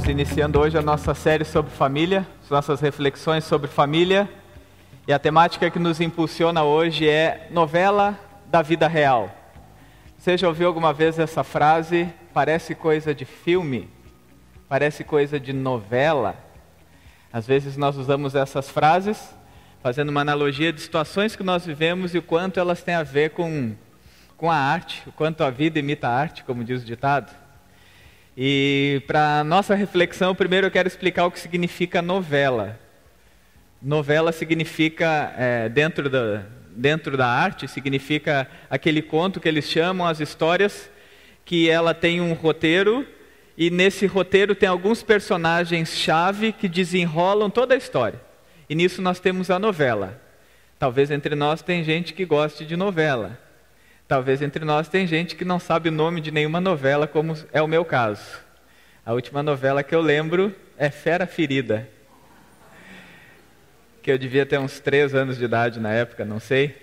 Estamos iniciando hoje a nossa série sobre família, as nossas reflexões sobre família. E a temática que nos impulsiona hoje é novela da vida real. Você já ouviu alguma vez essa frase? Parece coisa de filme? Parece coisa de novela? Às vezes nós usamos essas frases fazendo uma analogia de situações que nós vivemos e o quanto elas têm a ver com a arte, o quanto a vida imita a arte, como diz o ditado. E para a nossa reflexão, primeiro eu quero explicar o que significa novela. Novela significa, dentro da arte, significa aquele conto que eles chamam, as histórias, que ela tem um roteiro, e nesse roteiro tem alguns personagens-chave que desenrolam toda a história. E nisso nós temos a novela. Talvez entre nós tem gente que goste de novela. Talvez entre nós tem gente que não sabe o nome de nenhuma novela, como é o meu caso. A última novela que eu lembro é Fera Ferida, que eu devia ter uns 3 anos de idade na época, não sei.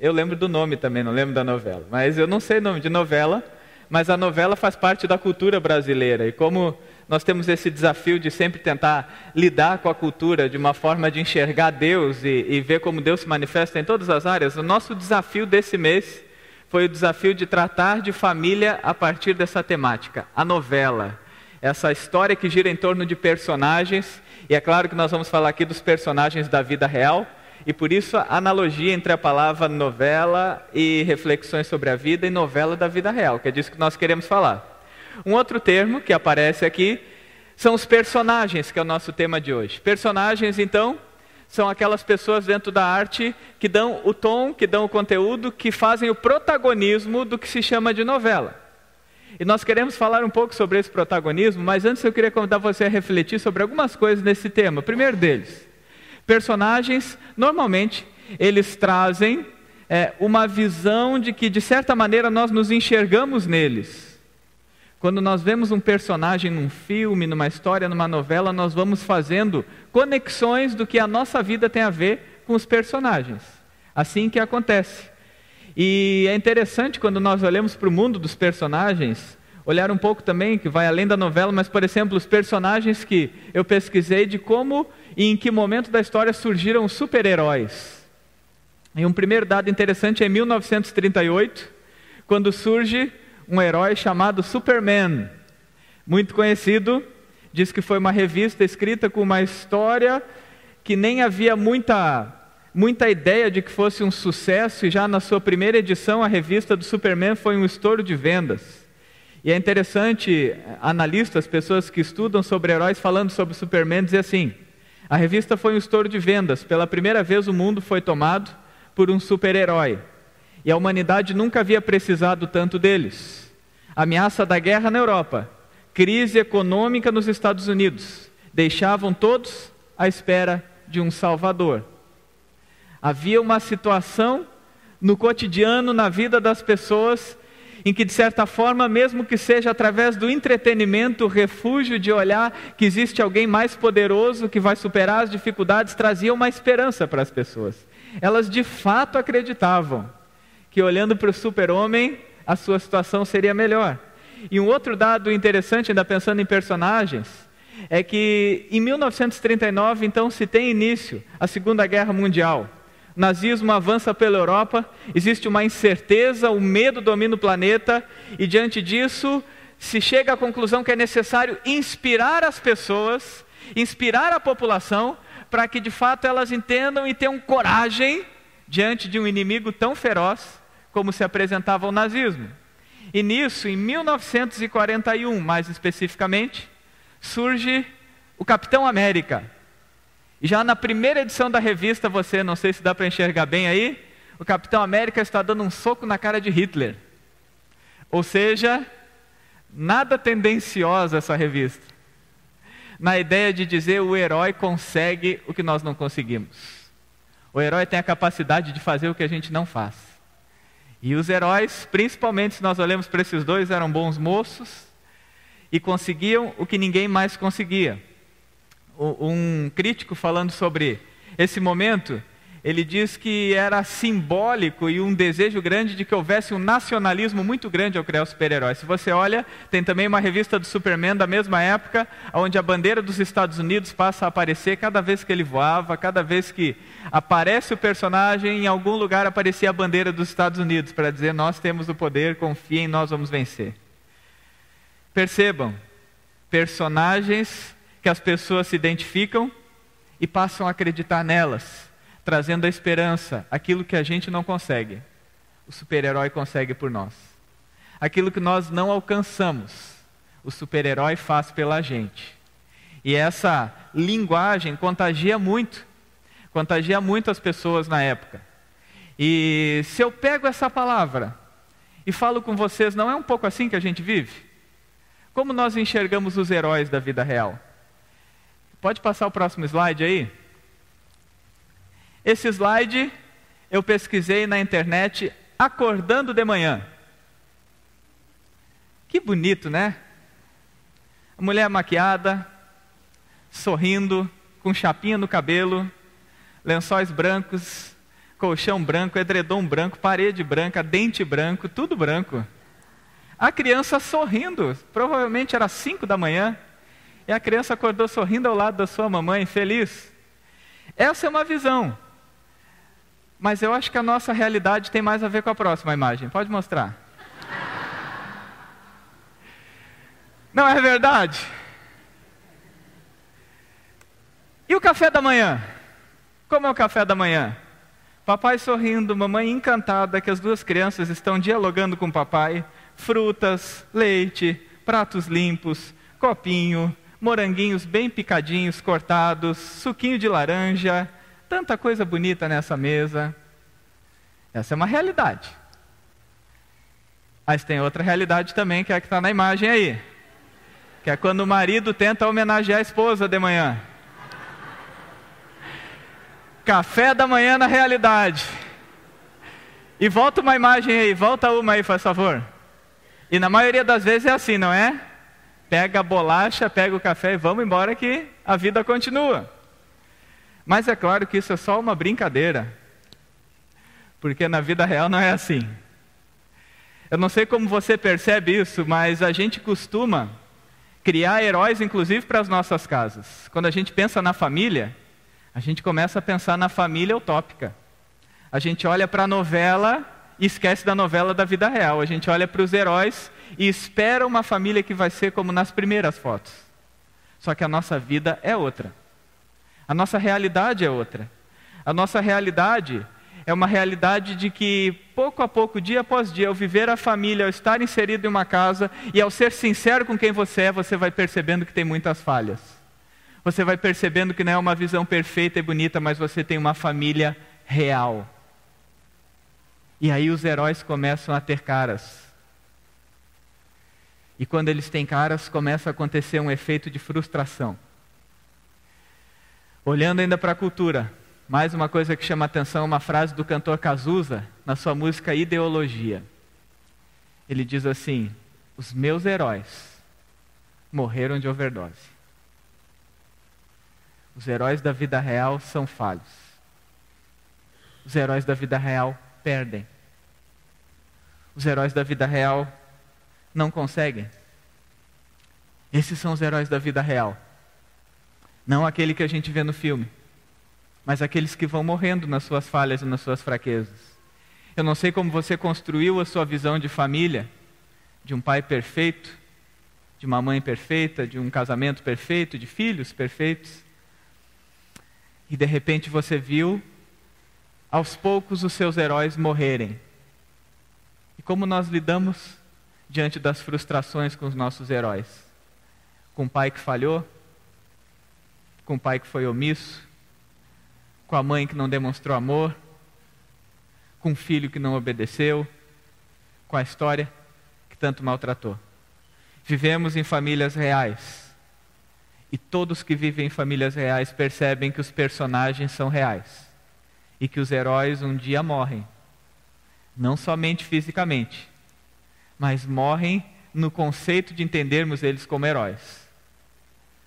Eu lembro do nome também, não lembro da novela. Mas eu não sei o nome de novela, mas a novela faz parte da cultura brasileira. E como nós temos esse desafio de sempre tentar lidar com a cultura de uma forma de enxergar Deus e ver como Deus se manifesta em todas as áreas, o nosso desafio desse mês foi o desafio de tratar de família a partir dessa temática, a novela. Essa história que gira em torno de personagens, e é claro que nós vamos falar aqui dos personagens da vida real, e por isso a analogia entre a palavra novela e reflexões sobre a vida e novela da vida real, que é disso que nós queremos falar. Um outro termo que aparece aqui são os personagens, que é o nosso tema de hoje. Personagens, então, são aquelas pessoas dentro da arte que dão o tom, que dão o conteúdo, que fazem o protagonismo do que se chama de novela. E nós queremos falar um pouco sobre esse protagonismo, mas antes eu queria convidar você a refletir sobre algumas coisas nesse tema. O primeiro deles, personagens, normalmente, eles trazem uma visão de que, de certa maneira, nós nos enxergamos neles. Quando nós vemos um personagem num filme, numa história, numa novela, nós vamos fazendo conexões do que a nossa vida tem a ver com os personagens. Assim que acontece. E é interessante quando nós olhamos para o mundo dos personagens, olhar um pouco também, que vai além da novela, mas, por exemplo, os personagens que eu pesquisei de como e em que momento da história surgiram os super-heróis. E um primeiro dado interessante é em 1938, quando surge um herói chamado Superman, muito conhecido. Diz que foi uma revista escrita com uma história que nem havia muita ideia de que fosse um sucesso, e já na sua primeira edição a revista do Superman foi um estouro de vendas. E é interessante, analistas, pessoas que estudam sobre heróis falando sobre o Superman, dizem assim: a revista foi um estouro de vendas, pela primeira vez o mundo foi tomado por um super-herói. E a humanidade nunca havia precisado tanto deles. Ameaça da guerra na Europa, crise econômica nos Estados Unidos, deixavam todos à espera de um salvador. Havia uma situação no cotidiano, na vida das pessoas, em que, de certa forma, mesmo que seja através do entretenimento, o refúgio de olhar que existe alguém mais poderoso que vai superar as dificuldades, trazia uma esperança para as pessoas. Elas de fato acreditavam que, olhando para o super-homem, a sua situação seria melhor. E um outro dado interessante, ainda pensando em personagens, é que em 1939, então, se tem início a Segunda Guerra Mundial. O nazismo avança pela Europa, existe uma incerteza, o medo domina o planeta, e diante disso se chega à conclusão que é necessário inspirar as pessoas, inspirar a população, para que de fato elas entendam e tenham coragem diante de um inimigo tão feroz como se apresentava o nazismo. E nisso, em 1941, mais especificamente, surge o Capitão América. E já na primeira edição da revista, você, não sei se dá para enxergar bem aí, o Capitão América está dando um soco na cara de Hitler. Ou seja, nada tendenciosa essa revista. Na ideia de dizer o herói consegue o que nós não conseguimos. O herói tem a capacidade de fazer o que a gente não faz. E os heróis, principalmente se nós olhamos para esses dois, eram bons moços e conseguiam o que ninguém mais conseguia. Um crítico falando sobre esse momento, ele diz que era simbólico e um desejo grande de que houvesse um nacionalismo muito grande ao criar os super-heróis. Se você olha, tem também uma revista do Superman da mesma época, onde a bandeira dos Estados Unidos passa a aparecer cada vez que ele voava, cada vez que aparece o personagem, em algum lugar aparecia a bandeira dos Estados Unidos, para dizer, nós temos o poder, confiem, nós vamos vencer. Percebam, personagens que as pessoas se identificam e passam a acreditar nelas, trazendo a esperança, aquilo que a gente não consegue, o super-herói consegue por nós. Aquilo que nós não alcançamos, o super-herói faz pela gente. E essa linguagem contagia muito as pessoas na época. E se eu pego essa palavra e falo com vocês, não é um pouco assim que a gente vive? Como nós enxergamos os heróis da vida real? Pode passar o próximo slide aí? Esse slide eu pesquisei na internet, acordando de manhã. Que bonito, né? A mulher maquiada, sorrindo, com chapinha no cabelo, lençóis brancos, colchão branco, edredom branco, parede branca, dente branco, tudo branco. A criança sorrindo, provavelmente era 5 da manhã, e a criança acordou sorrindo ao lado da sua mamãe, feliz. Essa é uma visão. Mas eu acho que a nossa realidade tem mais a ver com a próxima imagem. Pode mostrar. Não é verdade? E o café da manhã? Como é o café da manhã? Papai sorrindo, mamãe encantada que as duas crianças estão dialogando com o papai. Frutas, leite, pratos limpos, copinho, moranguinhos bem picadinhos, cortados, suquinho de laranja, tanta coisa bonita nessa mesa. Essa é uma realidade. Mas tem outra realidade também, que é a que está na imagem aí. Que é quando o marido tenta homenagear a esposa de manhã. Café da manhã na realidade. E volta uma imagem aí, volta uma aí, por favor. E na maioria das vezes é assim, não é? Pega a bolacha, pega o café e vamos embora que a vida continua. Mas é claro que isso é só uma brincadeira. Porque na vida real não é assim. Eu não sei como você percebe isso, mas a gente costuma criar heróis, inclusive, para as nossas casas. Quando a gente pensa na família, a gente começa a pensar na família utópica. A gente olha para a novela e esquece da novela da vida real. A gente olha para os heróis e espera uma família que vai ser como nas primeiras fotos. Só que a nossa vida é outra. A nossa realidade é outra. A nossa realidade é uma realidade de que, pouco a pouco, dia após dia, ao viver a família, ao estar inserido em uma casa e ao ser sincero com quem você é, você vai percebendo que tem muitas falhas. Você vai percebendo que não é uma visão perfeita e bonita, mas você tem uma família real. E aí os heróis começam a ter caras. E quando eles têm caras, começa a acontecer um efeito de frustração. Olhando ainda para a cultura, mais uma coisa que chama a atenção é uma frase do cantor Cazuza, na sua música Ideologia. Ele diz assim: os meus heróis morreram de overdose. Os heróis da vida real são falhos. Os heróis da vida real perdem. Os heróis da vida real não conseguem. Esses são os heróis da vida real. Não aquele que a gente vê no filme, mas aqueles que vão morrendo nas suas falhas e nas suas fraquezas. Eu não sei como você construiu a sua visão de família, de um pai perfeito, de uma mãe perfeita, de um casamento perfeito, de filhos perfeitos. E de repente você viu, aos poucos, os seus heróis morrerem. E como nós lidamos diante das frustrações com os nossos heróis? Com um pai que falhou? Com um pai que foi omisso? Com a mãe que não demonstrou amor? Com um filho que não obedeceu? Com a história que tanto maltratou? Vivemos em famílias reais. E todos que vivem em famílias reais percebem que os personagens são reais. E que os heróis um dia morrem. Não somente fisicamente, mas morrem no conceito de entendermos eles como heróis.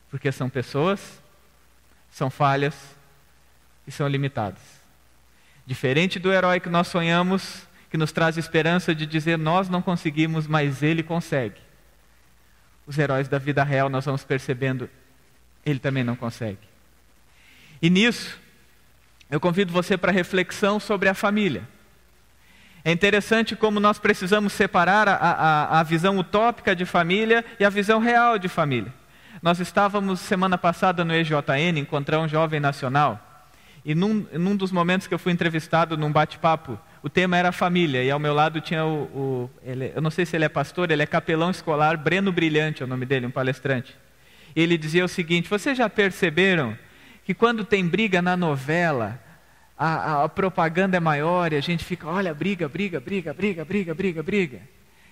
Porque são pessoas, são falhas e são limitadas. Diferente do herói que nós sonhamos, que nos traz esperança de dizer nós não conseguimos, mas ele consegue. Os heróis da vida real nós vamos percebendo, ele também não consegue. E nisso, eu convido você para reflexão sobre a família. É interessante como nós precisamos separar a visão utópica de família e a visão real de família. Nós estávamos semana passada no EJN, encontrar um jovem nacional, e num dos momentos que eu fui entrevistado num bate-papo, o tema era família, e ao meu lado tinha eu não sei se ele é pastor, ele é capelão escolar, Breno Brilhante é o nome dele, um palestrante. E ele dizia o seguinte: vocês já perceberam que quando tem briga na novela, a propaganda é maior e a gente fica, olha, briga.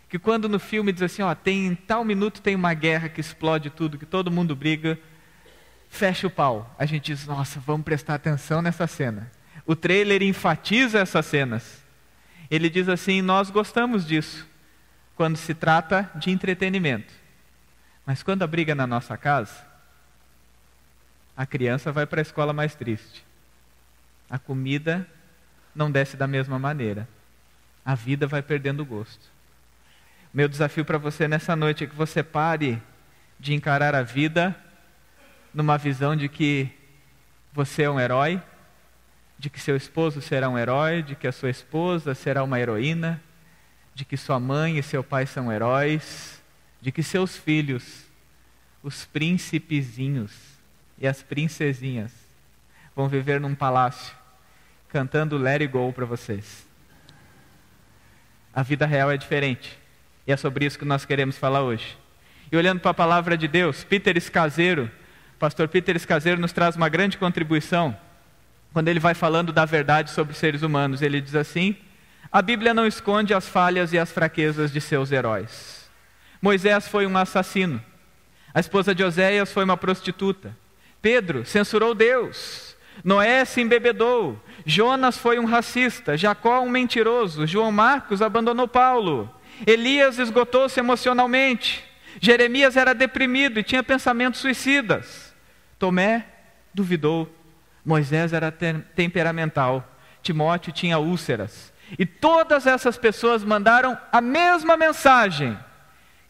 Que quando no filme diz assim, em tal minuto tem uma guerra que explode tudo, que todo mundo briga, fecha o pau. A gente diz, nossa, vamos prestar atenção nessa cena. O trailer enfatiza essas cenas. Ele diz assim, nós gostamos disso, quando se trata de entretenimento. Mas quando a briga é na nossa casa, a criança vai para a escola mais triste. A comida não desce da mesma maneira. A vida vai perdendo o gosto. Meu desafio para você nessa noite é que você pare de encarar a vida numa visão de que você é um herói, de que seu esposo será um herói, de que a sua esposa será uma heroína, de que sua mãe e seu pai são heróis, de que seus filhos, os príncipezinhos e as princesinhas, vão viver num palácio, cantando Let It Go para vocês. A vida real é diferente. E é sobre isso que nós queremos falar hoje. E olhando para a palavra de Deus, pastor Peter Escaseiro nos traz uma grande contribuição, quando ele vai falando da verdade sobre os seres humanos. Ele diz assim, a Bíblia não esconde as falhas e as fraquezas de seus heróis. Moisés foi um assassino. A esposa de Oséias foi uma prostituta. Pedro censurou Deus. Noé se embebedou. Jonas foi um racista. Jacó um mentiroso. João Marcos abandonou Paulo. Elias esgotou-se emocionalmente. Jeremias era deprimido e tinha pensamentos suicidas. Tomé duvidou. Moisés era temperamental. Timóteo tinha úlceras. E todas essas pessoas mandaram a mesma mensagem: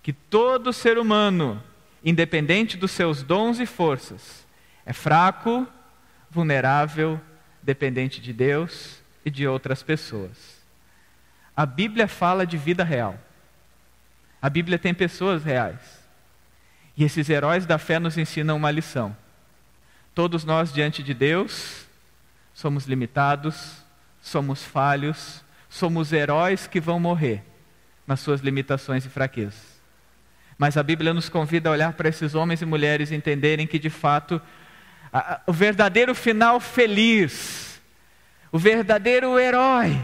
que todo ser humano, independente dos seus dons e forças, é fraco, vulnerável, dependente de Deus e de outras pessoas. A Bíblia fala de vida real. A Bíblia tem pessoas reais. E esses heróis da fé nos ensinam uma lição. Todos nós diante de Deus somos limitados, somos falhos, somos heróis que vão morrer nas suas limitações e fraquezas. Mas a Bíblia nos convida a olhar para esses homens e mulheres e entenderem que de fato o verdadeiro final feliz, o verdadeiro herói,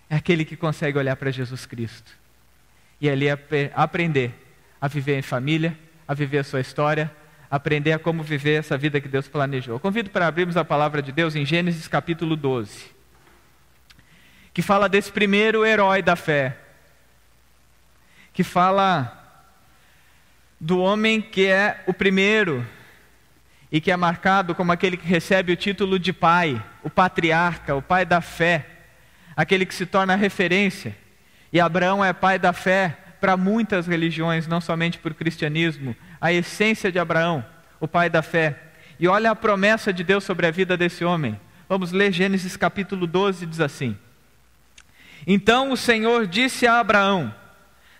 é aquele que consegue olhar para Jesus Cristo e ali aprender a viver em família, a viver a sua história, aprender a como viver essa vida que Deus planejou. Eu convido para abrirmos a palavra de Deus em Gênesis capítulo 12, que fala desse primeiro herói da fé, que fala do homem que é o primeiro e que é marcado como aquele que recebe o título de pai, o patriarca, o pai da fé, aquele que se torna referência. E Abraão é pai da fé para muitas religiões, não somente para o cristianismo. A essência de Abraão, o pai da fé. E olha a promessa de Deus sobre a vida desse homem. Vamos ler Gênesis capítulo 12, diz assim: Então o Senhor disse a Abraão: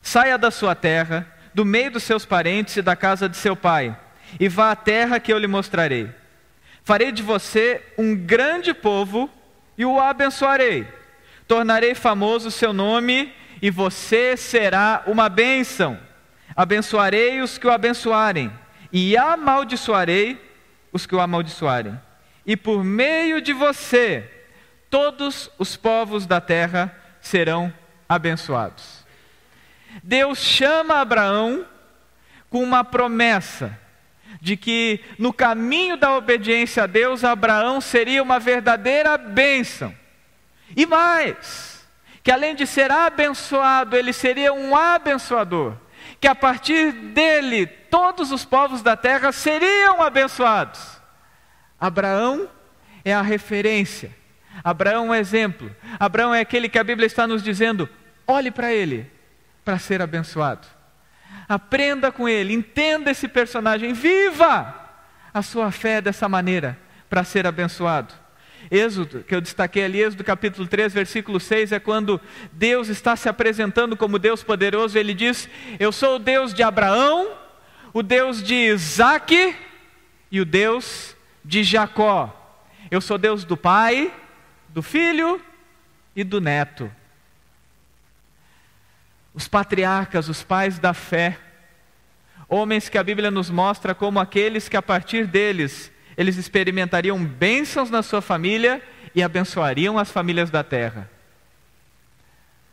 saia da sua terra, do meio dos seus parentes e da casa de seu pai, e vá à terra que eu lhe mostrarei. Farei de você um grande povo e o abençoarei. Tornarei famoso o seu nome e você será uma bênção. Abençoarei os que o abençoarem e amaldiçoarei os que o amaldiçoarem. E por meio de você, todos os povos da terra serão abençoados. Deus chama Abraão com uma promessa de que no caminho da obediência a Deus, Abraão seria uma verdadeira bênção. E mais, que além de ser abençoado, ele seria um abençoador, que a partir dele, todos os povos da terra seriam abençoados. Abraão é a referência, Abraão é um exemplo. Abraão é aquele que a Bíblia está nos dizendo, olhe para ele, para ser abençoado. Aprenda com ele, entenda esse personagem, viva a sua fé dessa maneira, para ser abençoado. Êxodo, que eu destaquei ali, Êxodo capítulo 3, versículo 6, é quando Deus está se apresentando como Deus poderoso. Ele diz, eu sou o Deus de Abraão, o Deus de Isaque e o Deus de Jacó. Eu sou Deus do Pai, do Filho e do Neto. Os patriarcas, os pais da fé, homens que a Bíblia nos mostra como aqueles que a partir deles, eles experimentariam bênçãos na sua família e abençoariam as famílias da terra.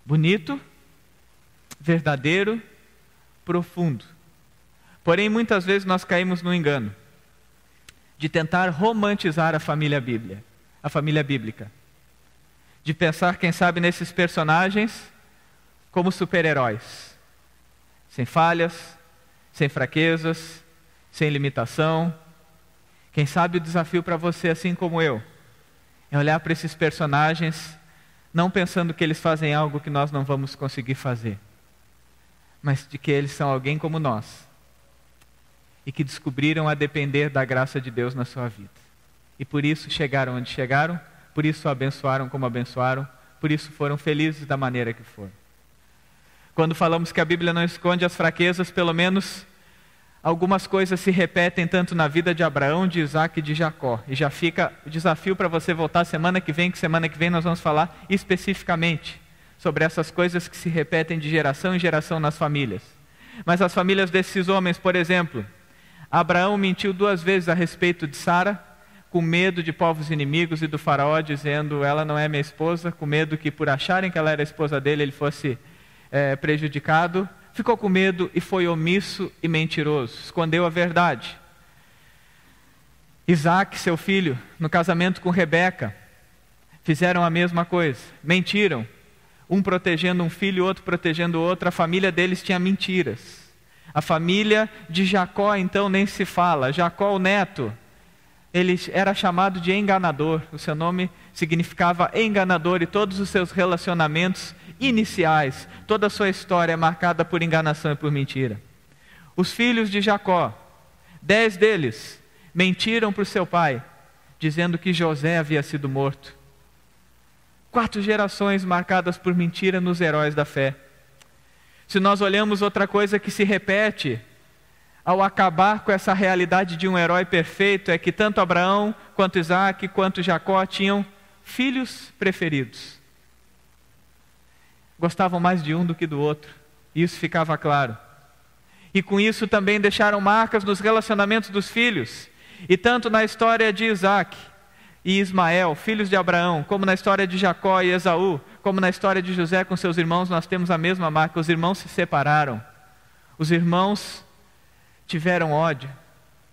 Bonito, verdadeiro, profundo. Porém, muitas vezes nós caímos no engano de tentar romantizar a família bíblica. De pensar, quem sabe, nesses personagens como super-heróis, sem falhas, sem fraquezas, sem limitação. Quem sabe o desafio para você, assim como eu, é olhar para esses personagens, não pensando que eles fazem algo que nós não vamos conseguir fazer, mas de que eles são alguém como nós, e que descobriram a depender da graça de Deus na sua vida. E por isso chegaram onde chegaram, por isso abençoaram como abençoaram, por isso foram felizes da maneira que foram. Quando falamos que a Bíblia não esconde as fraquezas, pelo menos algumas coisas se repetem tanto na vida de Abraão, de Isaque e de Jacó. E já fica o desafio para você voltar semana que vem, nós vamos falar especificamente sobre essas coisas que se repetem de geração em geração nas famílias. Mas as famílias desses homens, por exemplo, Abraão mentiu 2 vezes a respeito de Sara, com medo de povos inimigos e do faraó, dizendo, ela não é minha esposa, com medo que por acharem que ela era a esposa dele, ele fosse prejudicado. Ficou com medo e foi omisso e mentiroso, escondeu a verdade. Isaque, seu filho, no casamento com Rebeca, fizeram a mesma coisa, mentiram, um protegendo um filho, outro protegendo o outro. A família deles tinha mentiras. A família de Jacó, então, nem se fala. Jacó, o neto, ele era chamado de enganador, o seu nome significava enganador, e todos os seus relacionamentos iniciais, toda a sua história é marcada por enganação e por mentira. Os filhos de Jacó, 10 deles, mentiram para o seu pai, dizendo que José havia sido morto. 4 gerações marcadas por mentira nos heróis da fé. Se nós olhamos outra coisa que se repete ao acabar com essa realidade de um herói perfeito, é que tanto Abraão, quanto Isaque, quanto Jacó tinham filhos preferidos. Gostavam mais de um do que do outro, e isso ficava claro. E com isso também deixaram marcas nos relacionamentos dos filhos. E tanto na história de Isaque e Ismael, filhos de Abraão, como na história de Jacó e Esaú, como na história de José com seus irmãos, nós temos a mesma marca. Os irmãos se separaram. Os irmãos tiveram ódio.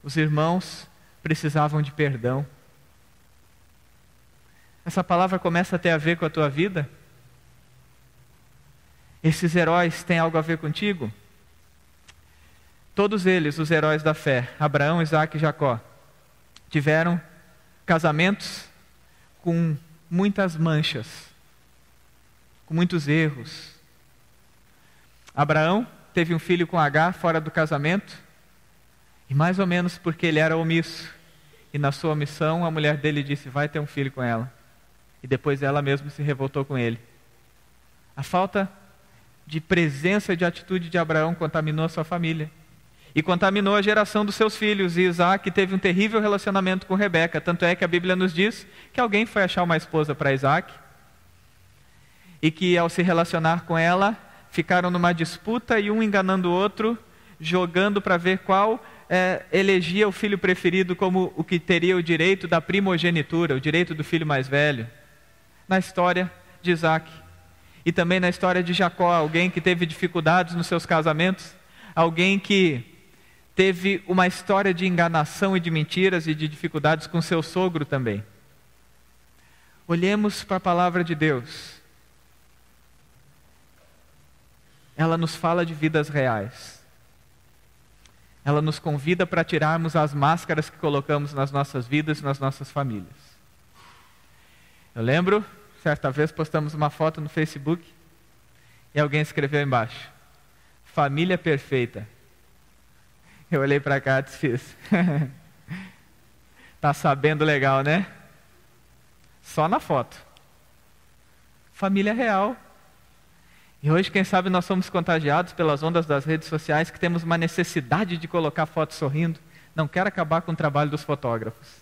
Os irmãos precisavam de perdão. Essa palavra começa a ter a ver com a tua vida? Esses heróis têm algo a ver contigo? Todos eles, os heróis da fé, Abraão, Isaque e Jacó, tiveram casamentos com muitas manchas, com muitos erros. Abraão teve um filho com Agar fora do casamento, e mais ou menos porque ele era omisso, e na sua omissão a mulher dele disse, vai ter um filho com ela, e depois ela mesma se revoltou com ele. A falta de presença e de atitude de Abraão contaminou a sua família, e contaminou a geração dos seus filhos. E Isaque teve um terrível relacionamento com Rebeca, tanto é que a Bíblia nos diz que alguém foi achar uma esposa para Isaque, e que ao se relacionar com ela, ficaram numa disputa, e um enganando o outro, jogando para ver qual elegia o filho preferido como o que teria o direito da primogenitura, o direito do filho mais velho. Na história de Isaque, e também na história de Jacó, alguém que teve dificuldades nos seus casamentos, alguém que teve uma história de enganação e de mentiras e de dificuldades com seu sogro também. Olhemos para a palavra de Deus. Ela nos fala de vidas reais. Ela nos convida para tirarmos as máscaras que colocamos nas nossas vidas e nas nossas famílias. Eu lembro, certa vez postamos uma foto no Facebook e alguém escreveu embaixo: família perfeita. Eu olhei para cá e desfiz. Tá sabendo legal, né? Só na foto. Família real. E hoje, quem sabe, nós somos contagiados pelas ondas das redes sociais, que temos uma necessidade de colocar foto sorrindo. Não quero acabar com o trabalho dos fotógrafos.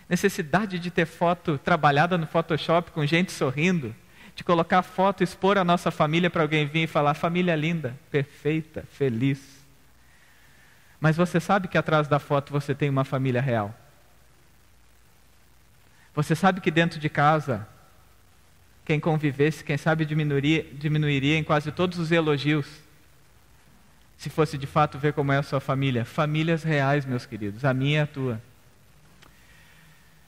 Necessidade de ter foto trabalhada no Photoshop com gente sorrindo, de colocar foto, expor a nossa família para alguém vir e falar: família linda, perfeita, feliz. Mas você sabe que atrás da foto você tem uma família real? Você sabe que dentro de casa, quem convivesse, quem sabe diminuiria em quase todos os elogios, se fosse de fato ver como é a sua família. Famílias reais, meus queridos, a minha e a tua.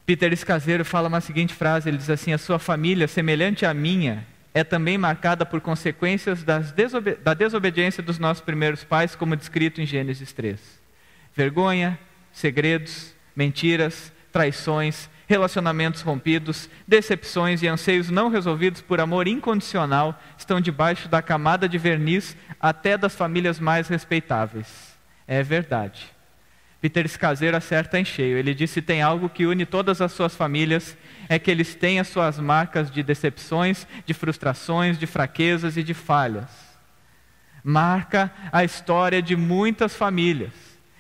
Peter Escaseiro fala uma seguinte frase, ele diz assim: a sua família, semelhante à minha, é também marcada por consequências da desobediência dos nossos primeiros pais, como descrito em Gênesis 3. Vergonha, segredos, mentiras, traições, relacionamentos rompidos, decepções e anseios não resolvidos por amor incondicional estão debaixo da camada de verniz até das famílias mais respeitáveis. É verdade. Peter Escaseiro acerta em cheio. Ele disse: tem algo que une todas as suas famílias, é que eles têm as suas marcas de decepções, de frustrações, de fraquezas e de falhas. Marca a história de muitas famílias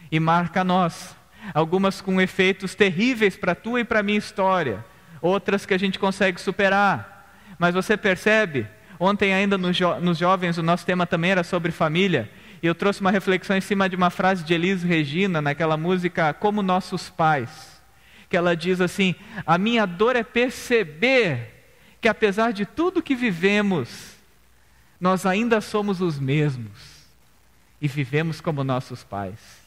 e marca a nossa. Algumas com efeitos terríveis para a tua e para a minha história, outras que a gente consegue superar. Mas você percebe, ontem ainda nos jovens o nosso tema também era sobre família, e eu trouxe uma reflexão em cima de uma frase de Elis Regina, naquela música Como Nossos Pais, que ela diz assim: a minha dor é perceber que apesar de tudo que vivemos, nós ainda somos os mesmos, e vivemos como nossos pais.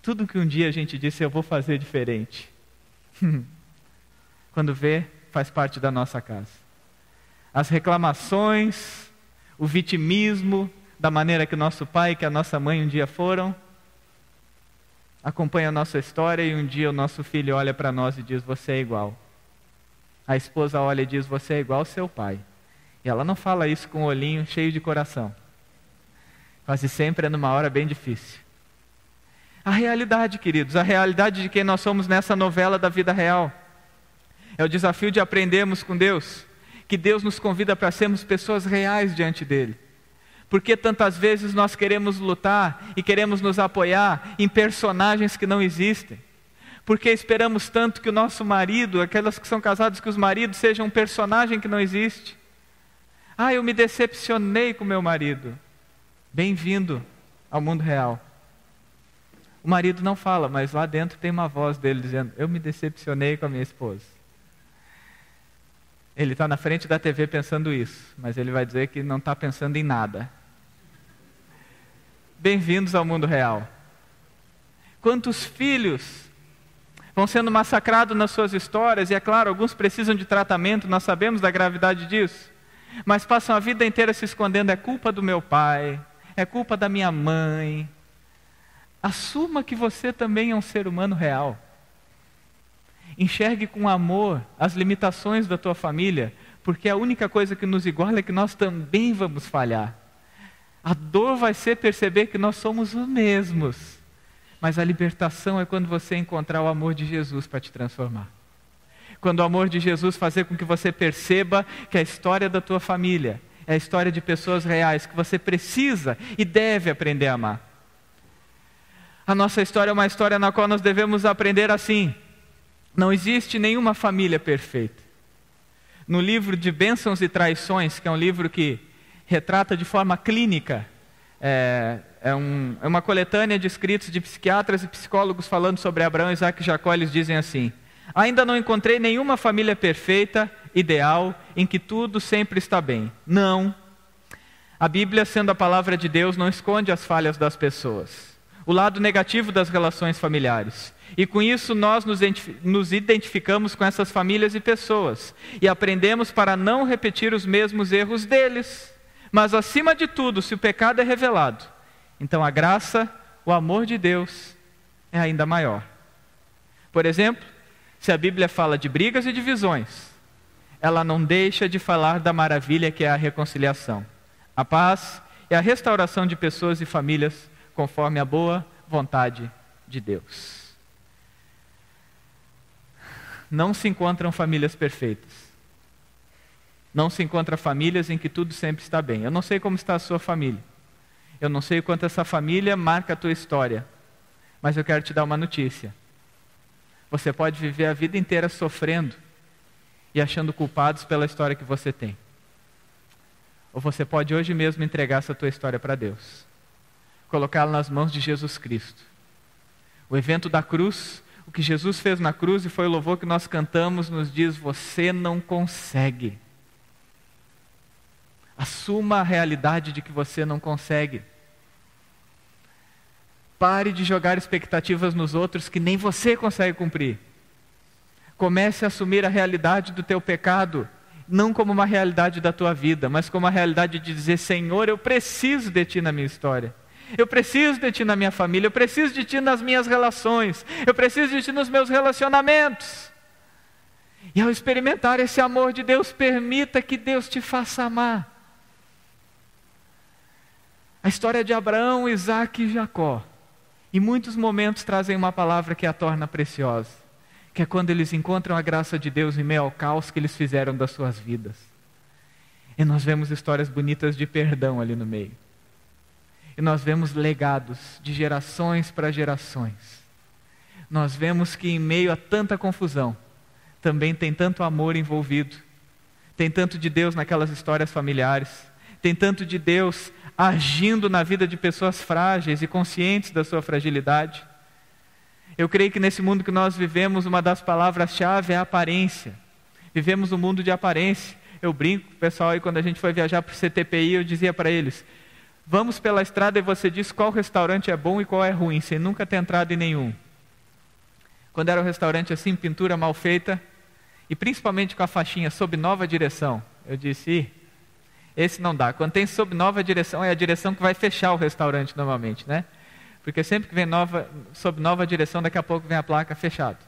Tudo que um dia a gente disse: eu vou fazer diferente, quando vê, faz parte da nossa casa. As reclamações, o vitimismo, da maneira que nosso pai e que a nossa mãe um dia foram, acompanha a nossa história, e um dia o nosso filho olha para nós e diz: você é igual. A esposa olha e diz: você é igual ao seu pai. E ela não fala isso com o olhinho cheio de coração. Quase sempre é numa hora bem difícil. A realidade, queridos, a realidade de quem nós somos nessa novela da vida real. É o desafio de aprendermos com Deus, que Deus nos convida para sermos pessoas reais diante dEle. Porque tantas vezes nós queremos lutar e queremos nos apoiar em personagens que não existem. Porque esperamos tanto que o nosso marido, aquelas que são casados, que os maridos sejam um personagem que não existe. Ah, eu me decepcionei com meu marido. Bem-vindo ao mundo real. O marido não fala, mas lá dentro tem uma voz dele dizendo: eu me decepcionei com a minha esposa. Ele está na frente da TV pensando isso, mas ele vai dizer que não está pensando em nada. Bem-vindos ao mundo real. Quantos filhos vão sendo massacrados nas suas histórias, e é claro, alguns precisam de tratamento, nós sabemos da gravidade disso, mas passam a vida inteira se escondendo: é culpa do meu pai, é culpa da minha mãe. Assuma que você também é um ser humano real. Enxergue com amor as limitações da tua família, porque a única coisa que nos iguala é que nós também vamos falhar. A dor vai ser perceber que nós somos os mesmos, mas a libertação é quando você encontrar o amor de Jesus para te transformar. Quando o amor de Jesus fazer com que você perceba que a história da tua família é a história de pessoas reais, que você precisa e deve aprender a amar. A nossa história é uma história na qual nós devemos aprender assim: não existe nenhuma família perfeita. No livro de Bênçãos e Traições, que é um livro que retrata de forma clínica, é uma coletânea de escritos de psiquiatras e psicólogos falando sobre Abraão, Isaac e Jacó. Eles dizem assim: ainda não encontrei nenhuma família perfeita, ideal, em que tudo sempre está bem. Não. A Bíblia, sendo a palavra de Deus, não esconde as falhas das pessoas, o lado negativo das relações familiares. E com isso nós nos identificamos com essas famílias e pessoas, e aprendemos para não repetir os mesmos erros deles. Mas acima de tudo, se o pecado é revelado, então a graça, o amor de Deus é ainda maior. Por exemplo, se a Bíblia fala de brigas e divisões, ela não deixa de falar da maravilha que é a reconciliação. A paz é a restauração de pessoas e famílias conforme a boa vontade de Deus. Não se encontram famílias perfeitas. Não se encontram famílias em que tudo sempre está bem. Eu não sei como está a sua família. Eu não sei o quanto essa família marca a tua história. Mas eu quero te dar uma notícia. Você pode viver a vida inteira sofrendo e achando culpados pela história que você tem. Ou você pode hoje mesmo entregar essa tua história para Deus. Colocá-la nas mãos de Jesus Cristo. O evento da cruz, o que Jesus fez na cruz e foi o louvor que nós cantamos, nos diz: você não consegue. Assuma a realidade de que você não consegue. Pare de jogar expectativas nos outros que nem você consegue cumprir. Comece a assumir a realidade do teu pecado, não como uma realidade da tua vida, mas como a realidade de dizer: Senhor, eu preciso de Ti na minha história. Eu preciso de Ti na minha família, eu preciso de Ti nas minhas relações, eu preciso de Ti nos meus relacionamentos. E ao experimentar esse amor de Deus, permita que Deus te faça amar. A história de Abraão, Isaque e Jacó, em muitos momentos trazem uma palavra que a torna preciosa, que é quando eles encontram a graça de Deus em meio ao caos que eles fizeram das suas vidas. E nós vemos histórias bonitas de perdão ali no meio. E nós vemos legados de gerações para gerações. Nós vemos que em meio a tanta confusão, também tem tanto amor envolvido. Tem tanto de Deus naquelas histórias familiares. Tem tanto de Deus agindo na vida de pessoas frágeis e conscientes da sua fragilidade. Eu creio que nesse mundo que nós vivemos, uma das palavras-chave é a aparência. Vivemos um mundo de aparência. Eu brinco, pessoal, aí quando a gente foi viajar para o CTPI, eu dizia para eles: vamos pela estrada e você diz qual restaurante é bom e qual é ruim, sem nunca ter entrado em nenhum. Quando era um restaurante assim, pintura mal feita, e principalmente com a faixinha sob nova direção, eu disse: esse não dá. Quando tem sob nova direção, é a direção que vai fechar o restaurante normalmente, né? Porque sempre que vem sob nova direção, daqui a pouco vem a placa fechado.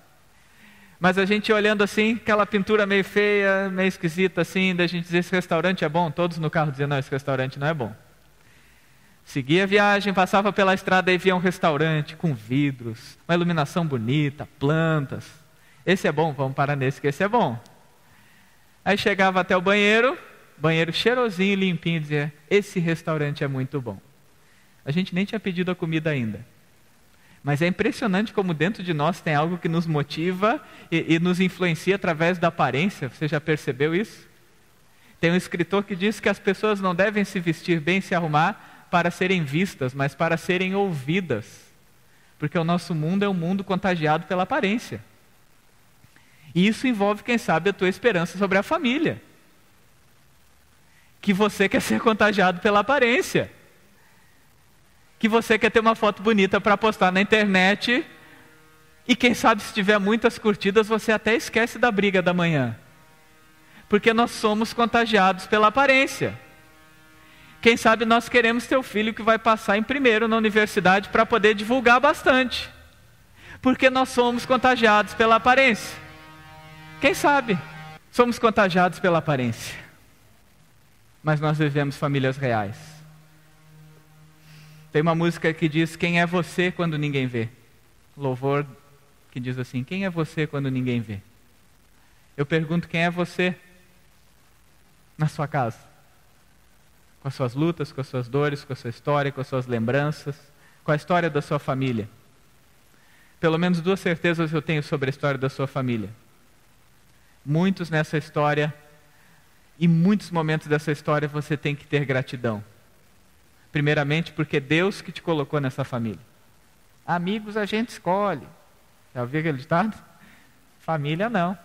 Mas a gente olhando assim, aquela pintura meio feia, meio esquisita assim, da gente dizer: esse restaurante é bom? Todos no carro diziam: não, esse restaurante não é bom. Seguia a viagem, passava pela estrada e via um restaurante com vidros, uma iluminação bonita, plantas. Esse é bom, vamos parar nesse que esse é bom. Aí chegava até o banheiro cheirosinho, limpinho, e dizia: esse restaurante é muito bom. A gente nem tinha pedido a comida ainda. Mas é impressionante como dentro de nós tem algo que nos motiva e nos influencia através da aparência. Você já percebeu isso? Tem um escritor que diz que as pessoas não devem se vestir bem, se arrumar para serem vistas, mas para serem ouvidas. Porque o nosso mundo é um mundo contagiado pela aparência. E isso envolve, quem sabe, a tua esperança sobre a família. Que você quer ser contagiado pela aparência. Que você quer ter uma foto bonita para postar na internet. E quem sabe, se tiver muitas curtidas, você até esquece da briga da manhã. Porque nós somos contagiados pela aparência. Quem sabe nós queremos ter o filho que vai passar em primeiro na universidade para poder divulgar bastante. Porque nós somos contagiados pela aparência. Quem sabe somos contagiados pela aparência. Mas nós vivemos famílias reais. Tem uma música que diz: quem é você quando ninguém vê? Louvor que diz assim: quem é você quando ninguém vê? Eu pergunto: quem é você na sua casa? Com as suas lutas, com as suas dores, com a sua história, com as suas lembranças, com a história da sua família. Pelo menos duas certezas eu tenho sobre a história da sua família. Muitos nessa história, em muitos momentos dessa história, você tem que ter gratidão. Primeiramente porque Deus que te colocou nessa família. Amigos a gente escolhe. Já ouviu aquele ditado? Família não.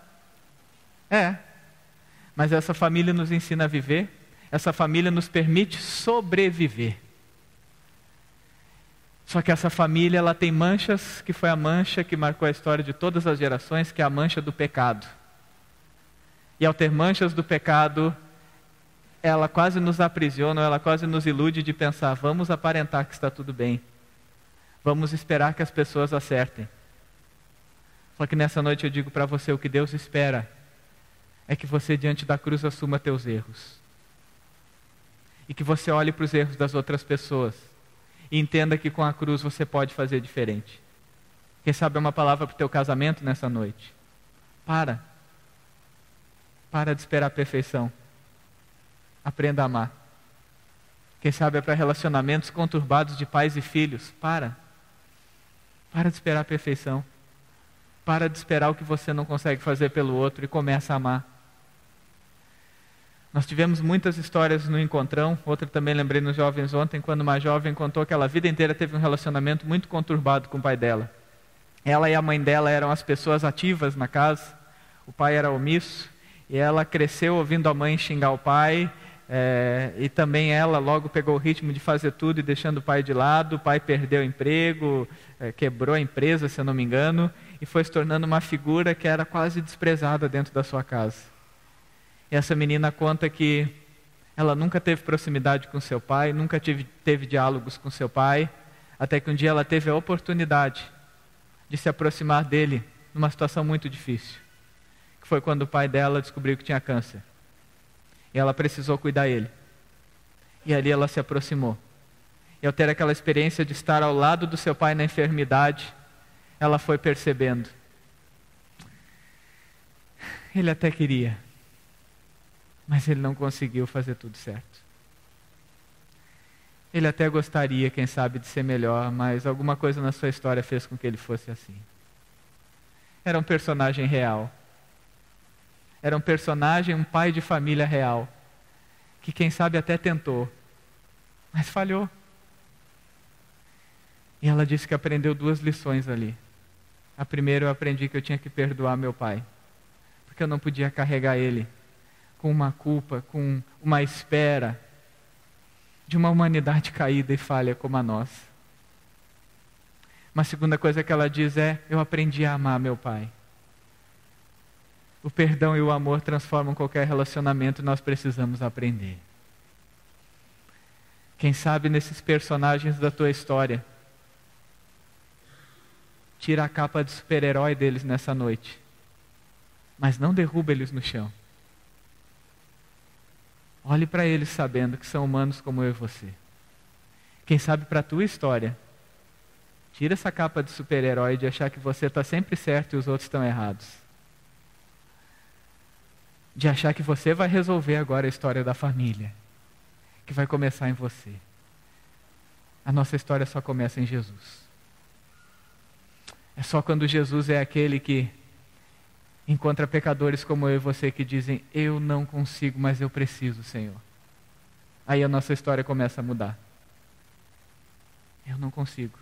Mas essa família nos ensina a viver. Essa família nos permite sobreviver. Só que essa família, ela tem manchas, que foi a mancha que marcou a história de todas as gerações, que é a mancha do pecado. E ao ter manchas do pecado, ela quase nos aprisiona, ela quase nos ilude de pensar: vamos aparentar que está tudo bem. Vamos esperar que as pessoas acertem. Só que nessa noite eu digo para você: o que Deus espera é que você diante da cruz assuma teus erros. E que você olhe para os erros das outras pessoas e entenda que com a cruz você pode fazer diferente. Quem sabe é uma palavra para o teu casamento nessa noite. Para de esperar a perfeição. Aprenda a amar. Quem sabe é para relacionamentos conturbados de pais e filhos. Para de esperar a perfeição. Para de esperar o que você não consegue fazer pelo outro e começa a amar. Nós tivemos muitas histórias no encontrão. Outra também lembrei nos jovens ontem, quando uma jovem contou que ela a vida inteira teve um relacionamento muito conturbado com o pai dela. Ela e a mãe dela eram as pessoas ativas na casa. O pai era omisso. E ela cresceu ouvindo a mãe xingar o pai. E também ela logo pegou o ritmo de fazer tudo e deixando o pai de lado. O pai perdeu o emprego, quebrou a empresa, se eu não me engano, e foi se tornando uma figura que era quase desprezada dentro da sua casa. E essa menina conta que ela nunca teve proximidade com seu pai, nunca teve diálogos com seu pai, até que um dia ela teve a oportunidade de se aproximar dele numa situação muito difícil, que foi quando o pai dela descobriu que tinha câncer. E ela precisou cuidar dele. E ali ela se aproximou. E ao ter aquela experiência de estar ao lado do seu pai na enfermidade, ela foi percebendo. Ele até queria, mas ele não conseguiu fazer tudo certo. Ele até gostaria, quem sabe, de ser melhor, mas alguma coisa na sua história fez com que ele fosse assim. Era um personagem real. Era um personagem, um pai de família real, que quem sabe até tentou, mas falhou. E ela disse que aprendeu 2 lições ali. A primeira, eu aprendi que eu tinha que perdoar meu pai, porque eu não podia carregar ele com uma culpa, com uma espera de uma humanidade caída e falha como a nossa. Uma segunda coisa que ela diz é: eu aprendi a amar meu pai. O perdão e o amor transformam qualquer relacionamento e nós precisamos aprender. Quem sabe nesses personagens da tua história, tira a capa de super-herói deles nessa noite, mas não derruba eles no chão. Olhe para eles sabendo que são humanos como eu e você. Quem sabe para a tua história, tira essa capa de super-herói de achar que você está sempre certo e os outros estão errados. De achar que você vai resolver agora a história da família, que vai começar em você. A nossa história só começa em Jesus. É só quando Jesus é aquele que encontra pecadores como eu e você que dizem: eu não consigo, mas eu preciso, Senhor. Aí a nossa história começa a mudar. Eu não consigo,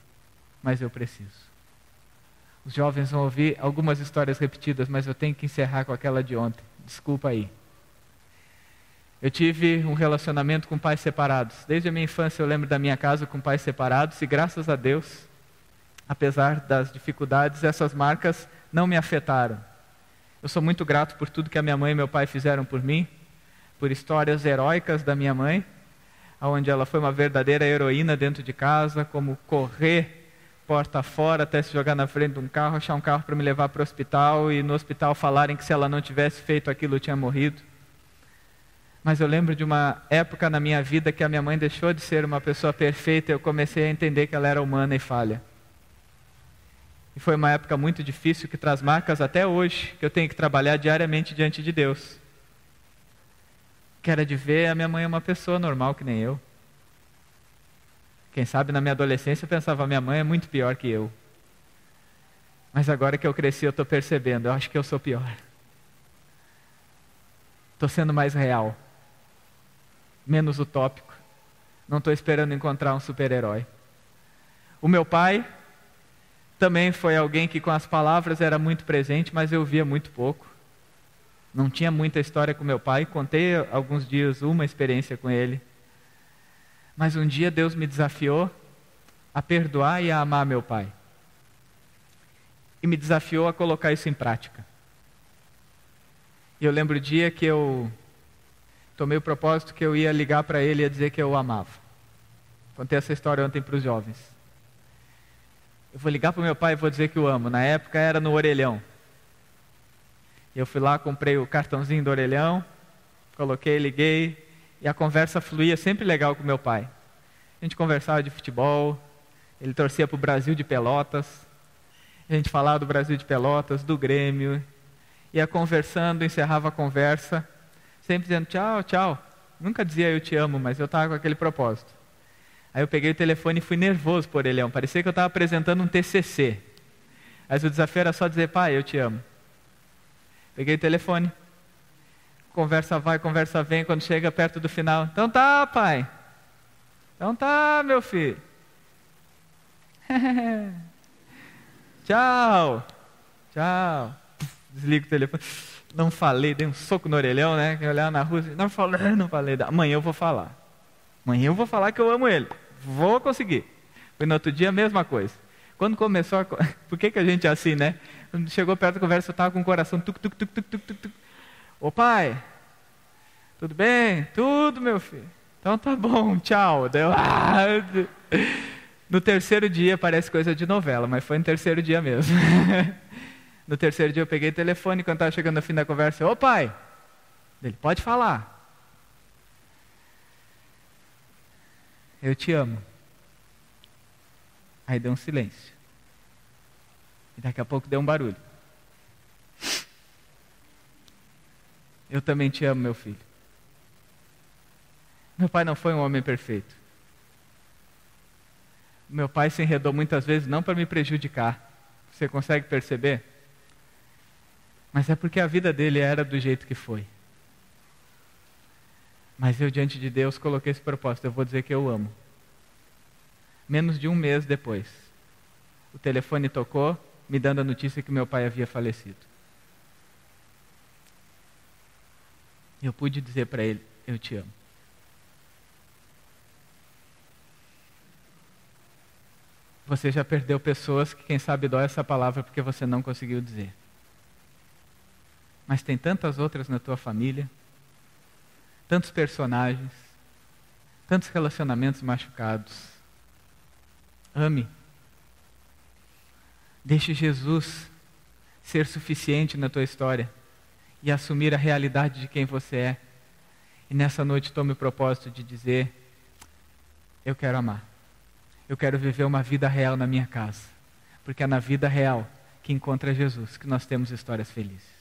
mas eu preciso. Os jovens vão ouvir algumas histórias repetidas, mas eu tenho que encerrar com aquela de ontem. Desculpa aí. Eu tive um relacionamento com pais separados. Desde a minha infância eu lembro da minha casa com pais separados e graças a Deus, apesar das dificuldades, essas marcas não me afetaram. Eu sou muito grato por tudo que a minha mãe e meu pai fizeram por mim, por histórias heróicas da minha mãe, onde ela foi uma verdadeira heroína dentro de casa, como correr porta fora até se jogar na frente de um carro, achar um carro para me levar para o hospital e no hospital falarem que se ela não tivesse feito aquilo eu tinha morrido. Mas eu lembro de uma época na minha vida que a minha mãe deixou de ser uma pessoa perfeita e eu comecei a entender que ela era humana e falha. E foi uma época muito difícil que traz marcas até hoje, que eu tenho que trabalhar diariamente diante de Deus. Que era de ver a minha mãe uma pessoa normal que nem eu. Quem sabe na minha adolescência eu pensava: minha mãe é muito pior que eu. Mas agora que eu cresci eu estou percebendo, eu acho que eu sou pior. Estou sendo mais real, menos utópico. Não estou esperando encontrar um super-herói. O meu pai também foi alguém que com as palavras era muito presente, mas eu via muito pouco. Não tinha muita história com meu pai, contei alguns dias uma experiência com ele. Mas um dia Deus me desafiou a perdoar e a amar meu pai. E me desafiou a colocar isso em prática. E eu lembro o dia que eu tomei o propósito que eu ia ligar para ele e ia dizer que eu o amava. Contei essa história ontem para os jovens. Eu vou ligar para o meu pai e vou dizer que o amo. Na época era no orelhão. Eu fui lá, comprei o cartãozinho do orelhão, coloquei, liguei, e a conversa fluía sempre legal com meu pai. A gente conversava de futebol, ele torcia para o Brasil de Pelotas, a gente falava do Brasil de Pelotas, do Grêmio, ia conversando, encerrava a conversa, sempre dizendo tchau, tchau. Nunca dizia eu te amo, mas eu estava com aquele propósito. Aí eu peguei o telefone e fui nervoso por orelhão, parecia que eu estava apresentando um TCC. Mas o desafio era só dizer, pai, eu te amo. Peguei o telefone, conversa vai, conversa vem, quando chega perto do final, então tá, pai. Então tá, meu filho. Tchau. Tchau. Desliga o telefone. Não falei, dei um soco no orelhão, né? Que olhava na rua, não falei. Amanhã eu vou falar. Amanhã eu vou falar que eu amo ele. Vou conseguir. Foi no outro dia a mesma coisa. Quando começou a... Por que a gente é assim, né? Quando chegou perto da conversa, eu estava com o coração tuc, tuc, tuc, tuc, tuc, tuc, tuc. Ô pai, tudo bem? Tudo, meu filho. Então tá bom, tchau. Deu... No terceiro dia, parece coisa de novela, mas foi no terceiro dia mesmo. No terceiro dia eu peguei o telefone, quando estava chegando no fim da conversa, ô pai, ele pode falar. Eu te amo. Aí deu um silêncio. E daqui a pouco deu um barulho. Eu também te amo, meu filho. Meu pai não foi um homem perfeito. Meu pai se enredou muitas vezes não para me prejudicar. Você consegue perceber? Mas é porque a vida dele era do jeito que foi. Mas eu, diante de Deus, coloquei esse propósito. Eu vou dizer que eu amo. Menos de um mês depois, o telefone tocou, me dando a notícia que meu pai havia falecido. Eu pude dizer para ele, eu te amo. Você já perdeu pessoas que, quem sabe, dói essa palavra porque você não conseguiu dizer. Mas tem tantas outras na tua família, tantos personagens, tantos relacionamentos machucados. Ame. Deixe Jesus ser suficiente na tua história e assumir a realidade de quem você é. E nessa noite tome o propósito de dizer, eu quero amar. Eu quero viver uma vida real na minha casa. Porque é na vida real que encontra Jesus que nós temos histórias felizes.